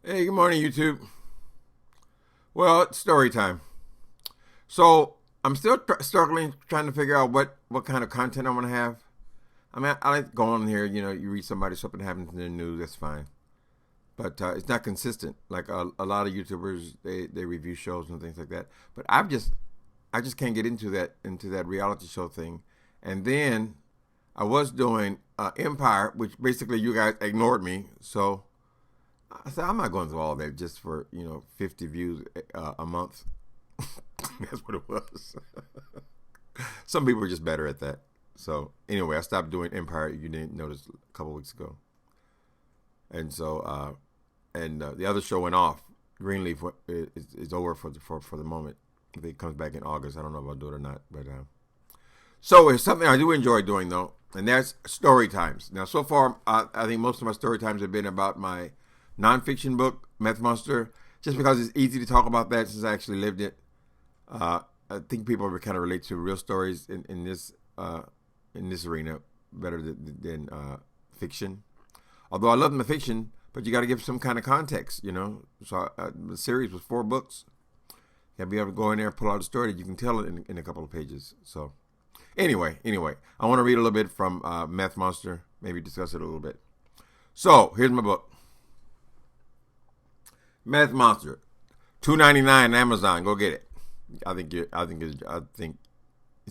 Hey, good morning, YouTube. Well, it's story time. So I'm still struggling, trying to figure out what kind of content I want to have. I mean, I like going on here. You read somebody something happens in the news, that's fine. But it's not consistent. Like a lot of YouTubers, they review shows and things like that. But I just can't get into that reality show thing. And then I was doing Empire, which basically you guys ignored me. So I said, I'm not going through all that just for 50 views a month. That's what it was. Some people are just better at that. So anyway, I stopped doing Empire. You didn't notice a couple weeks ago, and so the other show went off. Greenleaf is over for the moment. I think it comes back in August. I don't know if I'll do it or not, but so it's something I do enjoy doing though, and that's story times. Now so far, I think most of my story times have been about my nonfiction book, Meth Monster, just because it's easy to talk about that since I actually lived it. I think people kind of relate to real stories in this arena better than fiction. Although I love my fiction, but you got to give some kind of context. So the series was 4 books. You got to be able to go in there and pull out a story that you can tell it in a couple of pages. So anyway, I want to read a little bit from Meth Monster, maybe discuss it a little bit. So here's my book. Meth Monster, $2.99 on Amazon. Go get it. I think it's an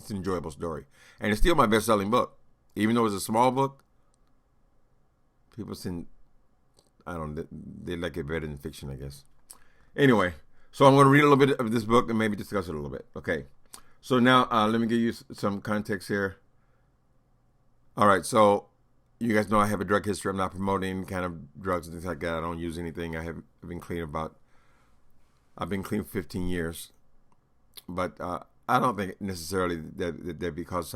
enjoyable story, and it's still my best-selling book, even though it's a small book. People seem, I don't know, they like it better than fiction, I guess. Anyway, so I'm going to read a little bit of this book and maybe discuss it a little bit. Okay. So now let me give you some context here. All right. So you guys know I have a drug history. I'm not promoting any kind of drugs and things like that. I don't use anything. I've been clean for 15 years. But I don't think necessarily that because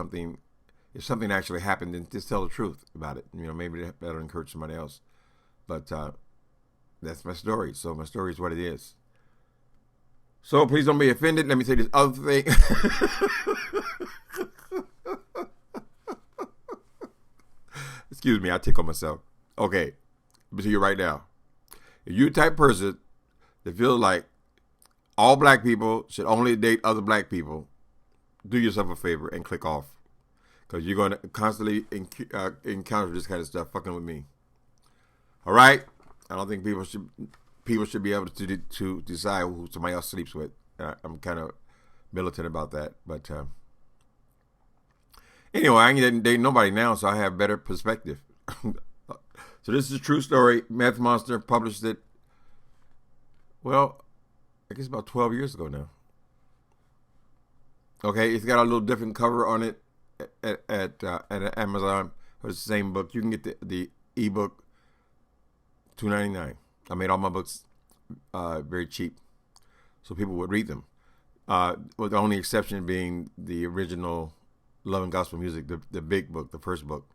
if something actually happened, then just tell the truth about it. Maybe that'll encourage somebody else. But that's my story. So my story is what it is. So please don't be offended. Let me say this other thing. Excuse me, I tickle myself. Okay, but to you right now. If you're the type of person that feels like all black people should only date other black people, do yourself a favor and click off. Because you're going to constantly encounter this kind of stuff fucking with me. All right? I don't think people should be able to decide who somebody else sleeps with. I'm kind of militant about that. But anyway, I ain't dating nobody now, so I have better perspective. So this is a true story. Meth Monster published it, well, I guess about 12 years ago now. Okay, it's got a little different cover on it at Amazon. But it's the same book. You can get the ebook, $2.99. I made all my books very cheap, so people would read them. With the only exception being the original Love and Gospel Music, the big book, the first book,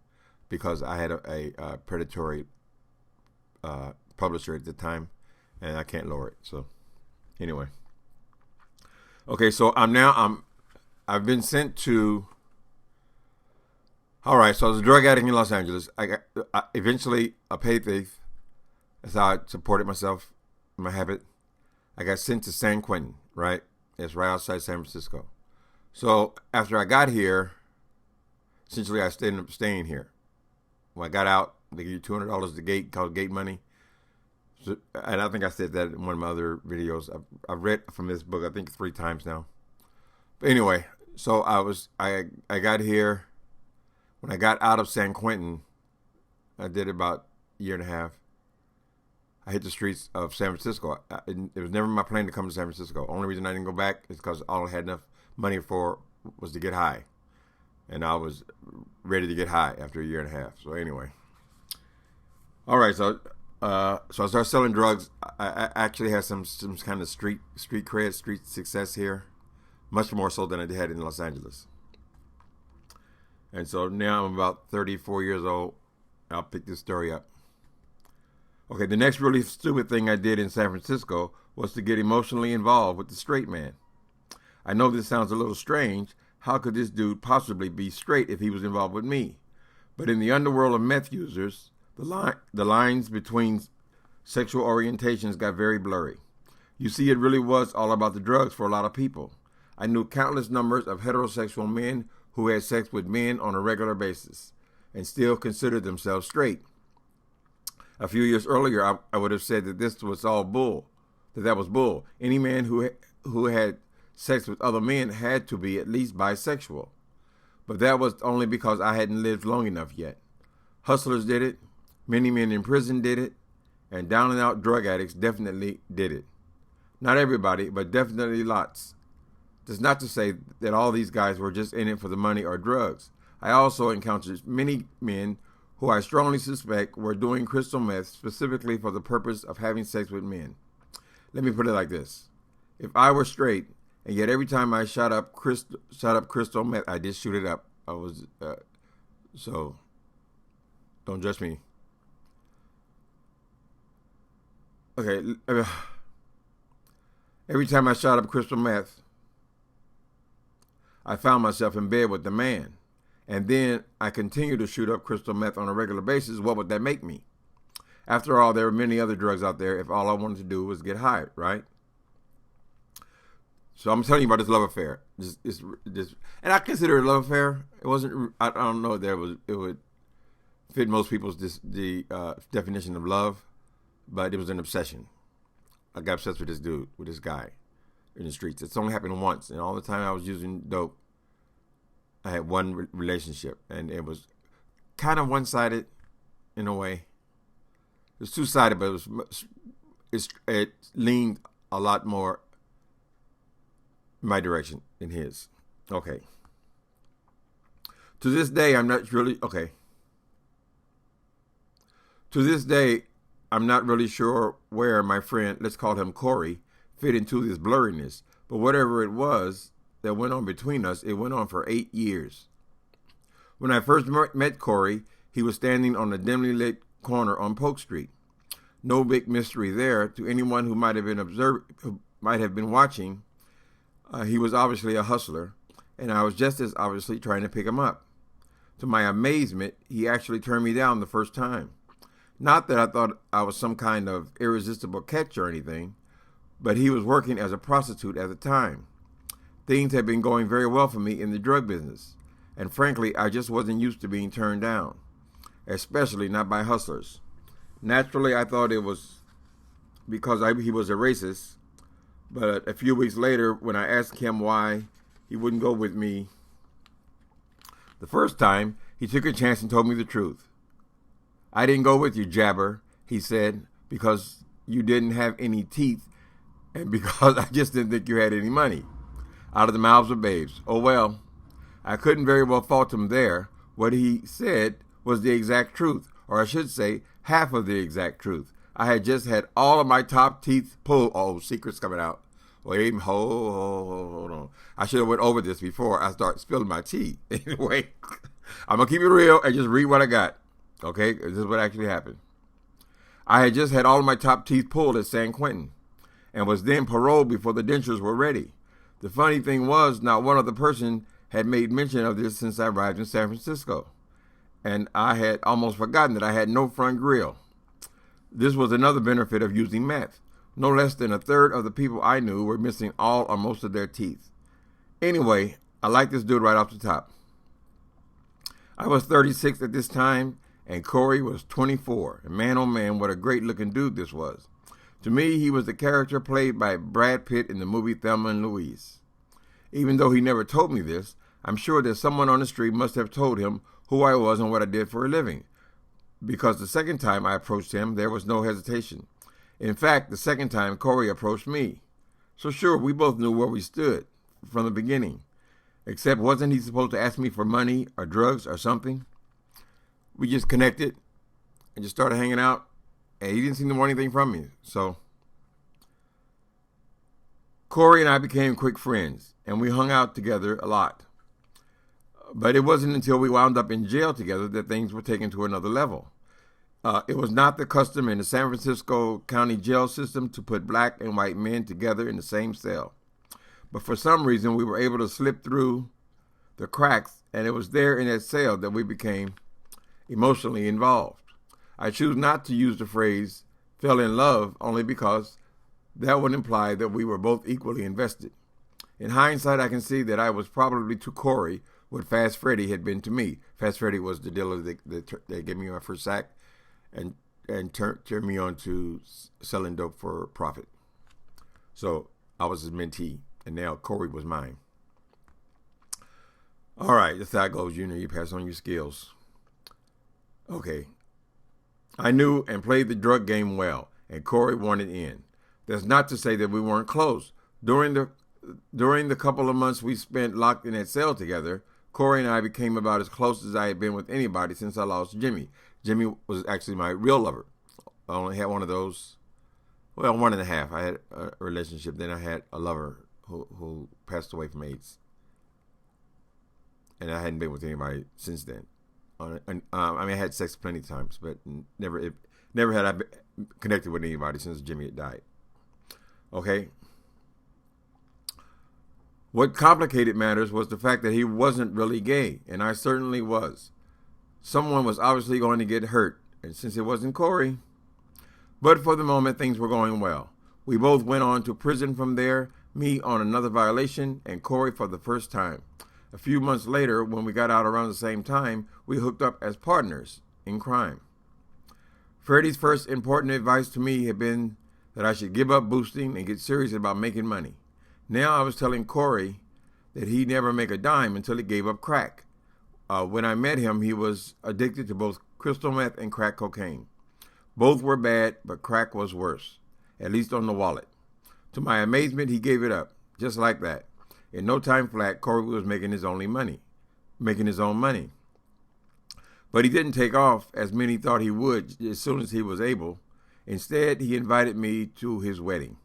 because I had a predatory publisher at the time, and I can't lower it. So anyway, okay, so I've been sent to. All right, so I was a drug addict in Los Angeles. I eventually a paid thief. That's how I supported myself, my habit. I got sent to San Quentin, right? It's right outside San Francisco. So after I got here, essentially I ended up staying here. When I got out, they give you $200 a gate, called gate money. So, and I think I said that in one of my other videos. I've read from this book, I think 3 times now. But anyway, so I got here. When I got out of San Quentin, I did about a year and a half. I hit the streets of San Francisco. It was never my plan to come to San Francisco. Only reason I didn't go back is because all I had enough money for was to get high. And I was ready to get high after a year and a half. So anyway. All right, so I started selling drugs. I actually had some kind of street cred, street success here. Much more so than I had in Los Angeles. And so now I'm about 34 years old. I'll pick this story up. Okay, the next really stupid thing I did in San Francisco was to get emotionally involved with the straight man. I know this sounds a little strange. How could this dude possibly be straight if he was involved with me? But in the underworld of meth users, the lines between sexual orientations got very blurry. You see, it really was all about the drugs for a lot of people. I knew countless numbers of heterosexual men who had sex with men on a regular basis and still considered themselves straight. A few years earlier, I would have said that this was all bull, that was bull. Any man who had sex with other men had to be at least bisexual. But that was only because I hadn't lived long enough yet. Hustlers did it, many men in prison did it, and down and out drug addicts definitely did it. Not everybody, but definitely lots. That's not to say that all these guys were just in it for the money or drugs. I also encountered many men who I strongly suspect were doing crystal meth specifically for the purpose of having sex with men. Let me put it like this. If I were straight, and yet every time I shot up crystal meth, I did shoot it up. So don't judge me. Okay. Every time I shot up crystal meth, I found myself in bed with the man. And then I continued to shoot up crystal meth on a regular basis. What would that make me? After all, there were many other drugs out there if all I wanted to do was get high, right? So I'm telling you about this love affair. And I consider it a love affair. It wasn't, I don't know if it would fit most people's definition of love, but it was an obsession. I got obsessed with this dude, with this guy in the streets. It's only happened once. And all the time I was using dope, I had one relationship. And it was kind of one-sided in a way. It was two-sided, but it leaned a lot more my direction in his. Okay. To this day, I'm not really sure where my friend, let's call him Cory, fit into this blurriness. But whatever it was that went on between us, it went on for 8 years. When I first met Cory, he was standing on a dimly lit corner on Polk Street. No big mystery there to anyone who might have been watching. He was obviously a hustler, and I was just as obviously trying to pick him up. To my amazement, he actually turned me down the first time. Not that I thought I was some kind of irresistible catch or anything, but he was working as a prostitute at the time. Things had been going very well for me in the drug business, and frankly, I just wasn't used to being turned down, especially not by hustlers. Naturally, I thought it was because he was a racist, but a few weeks later, when I asked him why he wouldn't go with me the first time, he took a chance and told me the truth. I didn't go with you, jabber, he said, because you didn't have any teeth and because I just didn't think you had any money. Out of the mouths of babes. Oh well, I couldn't very well fault him there. What he said was the exact truth, or I should say, half of the exact truth. I had just had all of my top teeth pulled. Oh, secrets coming out. Wait, hold on. I should have went over this before I start spilling my tea. Anyway, I'm going to keep it real and just read what I got. Okay, this is what actually happened. I had just had all of my top teeth pulled at San Quentin and was then paroled before the dentures were ready. The funny thing was, not one other person had made mention of this since I arrived in San Francisco. And I had almost forgotten that I had no front grill. This was another benefit of using meth. No less than a third of the people I knew were missing all or most of their teeth. Anyway, I liked this dude right off the top. I was 36 at this time, and Cory was 24. And man, oh man, what a great-looking dude this was. To me, he was the character played by Brad Pitt in the movie Thelma and Louise. Even though he never told me this, I'm sure that someone on the street must have told him who I was and what I did for a living. Because the second time I approached him, there was no hesitation. In fact, the second time Cory approached me. So sure, we both knew where we stood from the beginning. Except wasn't he supposed to ask me for money or drugs or something? We just connected and just started hanging out, and he didn't seem to want anything from me. So Cory and I became quick friends, and we hung out together a lot. But it wasn't until we wound up in jail together that things were taken to another level. It was not the custom in the San Francisco County jail system to put black and white men together in the same cell. But for some reason, we were able to slip through the cracks, and it was there in that cell that we became emotionally involved. I choose not to use the phrase fell in love only because that would imply that we were both equally invested. In hindsight, I can see that I was probably to Cory what Fast Freddy had been to me. Fast Freddy was the dealer that gave me my first sack and turned me on to selling dope for profit. So I was his mentee, and now Cory was mine. All right, that's how it goes, Junior. You pass on your skills. Okay. I knew and played the drug game well, and Cory wanted in. That's not to say that we weren't close. During the couple of months we spent locked in that cell together, Cory and I became about as close as I had been with anybody since I lost Jimmy. Jimmy was actually my real lover. I only had one of those. Well, one and a half. I had a relationship. Then I had a lover who passed away from AIDS. And I hadn't been with anybody since then. I had sex plenty of times, but never had I connected with anybody since Jimmy had died. Okay? What complicated matters was the fact that he wasn't really gay, and I certainly was. Someone was obviously going to get hurt, and since it wasn't Cory. But for the moment, things were going well. We both went on to prison from there, me on another violation, and Cory for the first time. A few months later, when we got out around the same time, we hooked up as partners in crime. Freddie's first important advice to me had been that I should give up boosting and get serious about making money. Now I was telling Cory that he'd never make a dime until he gave up crack. When I met him, he was addicted to both crystal meth and crack cocaine. Both were bad, but crack was worse, at least on the wallet. To my amazement, he gave it up, just like that. In no time flat, Cory was making his own money. But he didn't take off as many thought he would as soon as he was able. Instead, he invited me to his wedding.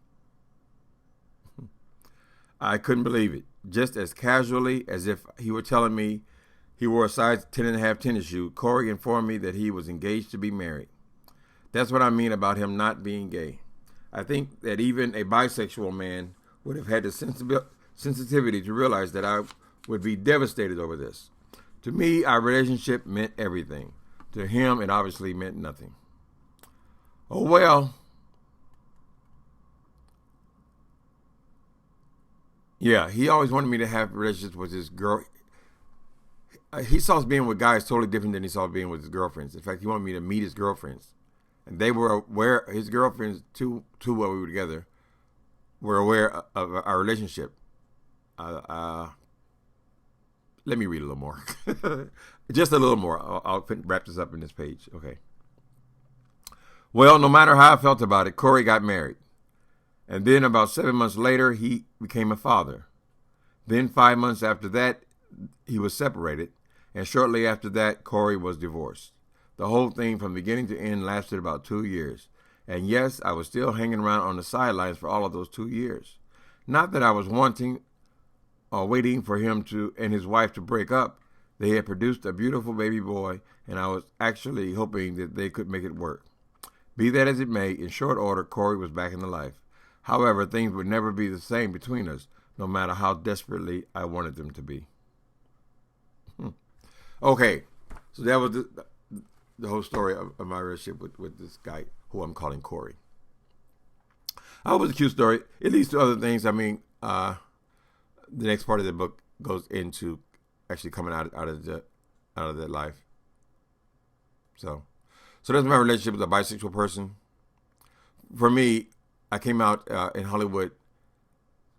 I couldn't believe it. Just as casually as if he were telling me he wore a size 10.5 tennis shoe, Cory informed me that he was engaged to be married. That's what I mean about him not being gay. I think that even a bisexual man would have had the sensitivity to realize that I would be devastated over this. To me, our relationship meant everything. To him, it obviously meant nothing. Oh, well. Yeah, he always wanted me to have relationships with his girl. He saw us being with guys totally different than he saw being with his girlfriends. In fact, he wanted me to meet his girlfriends. And they were aware, his girlfriends, too, while we were together, were aware of our relationship. Let me read a little more. Just a little more. I'll wrap this up in this page. Okay. Well, no matter how I felt about it, Cory got married. And then about 7 months later, he became a father. Then 5 months after that, he was separated. And shortly after that, Cory was divorced. The whole thing from beginning to end lasted about 2 years. And yes, I was still hanging around on the sidelines for all of those 2 years. Not that I was wanting or waiting for him and his wife to break up. They had produced a beautiful baby boy, and I was actually hoping that they could make it work. Be that as it may, in short order, Cory was back in the life. However, things would never be the same between us, no matter how desperately I wanted them to be. Okay, so that was the whole story of my relationship with this guy who I'm calling Cory. I hope it was a cute story. It leads to other things. I mean, the next part of the book goes into actually coming out of that life. So that's my relationship with a bisexual person. For me, I came out in Hollywood,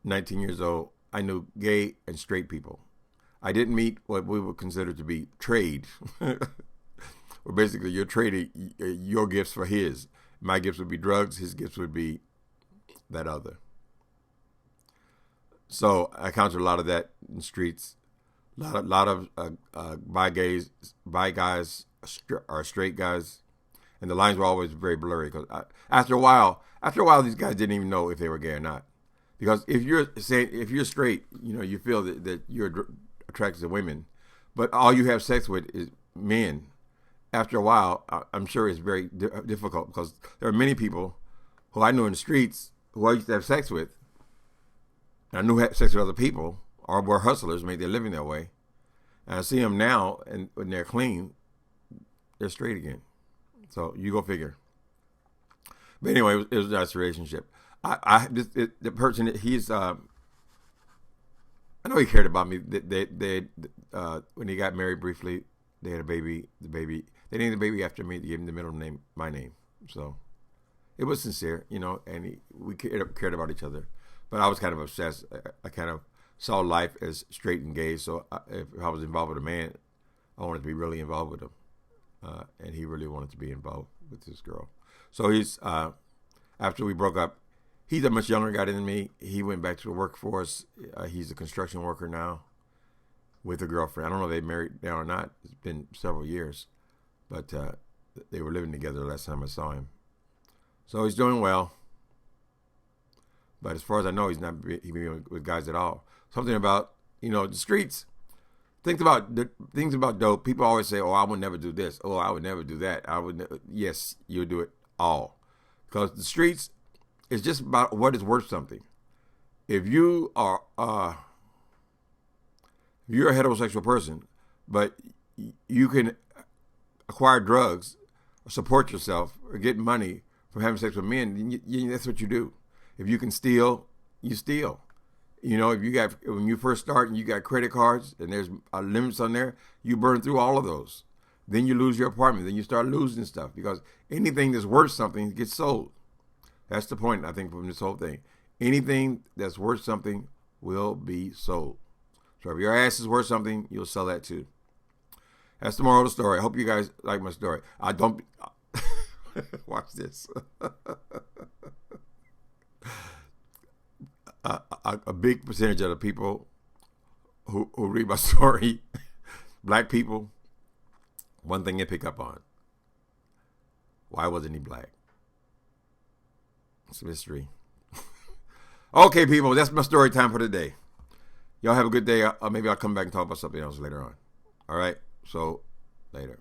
19 years old. I knew gay and straight people. I didn't meet what we would consider to be trade. Where basically you're trading your gifts for his. My gifts would be drugs. His gifts would be that other. So I encountered a lot of that in the streets. A lot of bi guys, or straight guys, and the lines were always very blurry. Because after a while, these guys didn't even know if they were gay or not. Because if you're straight, you feel that you're attracted to women, but all you have sex with is men. After a while, I'm sure it's very difficult, because there are many people who I knew in the streets who I used to have sex with, and I knew had sex with other people, or were hustlers, made their living that way. And I see them now, and when they're clean, they're straight again. So you go figure. But anyway, it was a nice relationship. The person, I know he cared about me. When he got married briefly, they had a baby. They named the baby after me. They gave him the middle name, my name. So it was sincere, and we cared about each other. But I was kind of obsessed. I kind of saw life as straight and gay. So if I was involved with a man, I wanted to be really involved with him. And he really wanted to be involved with this girl. So after we broke up, he's a much younger guy than me. He went back to the workforce. He's a construction worker now with a girlfriend. I don't know if they're married now or not. It's been several years. But they were living together the last time I saw him. So he's doing well. But as far as I know, he's not being with guys at all. Something about, the streets. Things about dope. People always say, "Oh, I would never do this. Oh, I would never do that. I would." Yes, you'll do it all, because the streets is just about what is worth something. If you are, if you're a heterosexual person, but you can acquire drugs, or support yourself, or get money from having sex with men, then that's what you do. If you can steal, you steal. If when you first start and you got credit cards and there's limits on there, you burn through all of those. Then you lose your apartment. Then you start losing stuff, because anything that's worth something gets sold. That's the point, I think, from this whole thing. Anything that's worth something will be sold. So if your ass is worth something, you'll sell that too. That's the moral of the story. I hope you guys like my story. I don't watch this. A big percentage of the people who read my story, black people, one thing they pick up on: why wasn't he black? It's a mystery. Okay, people, that's my story time for today. Y'all have a good day. Maybe I'll come back and talk about something else later on. All right, so later.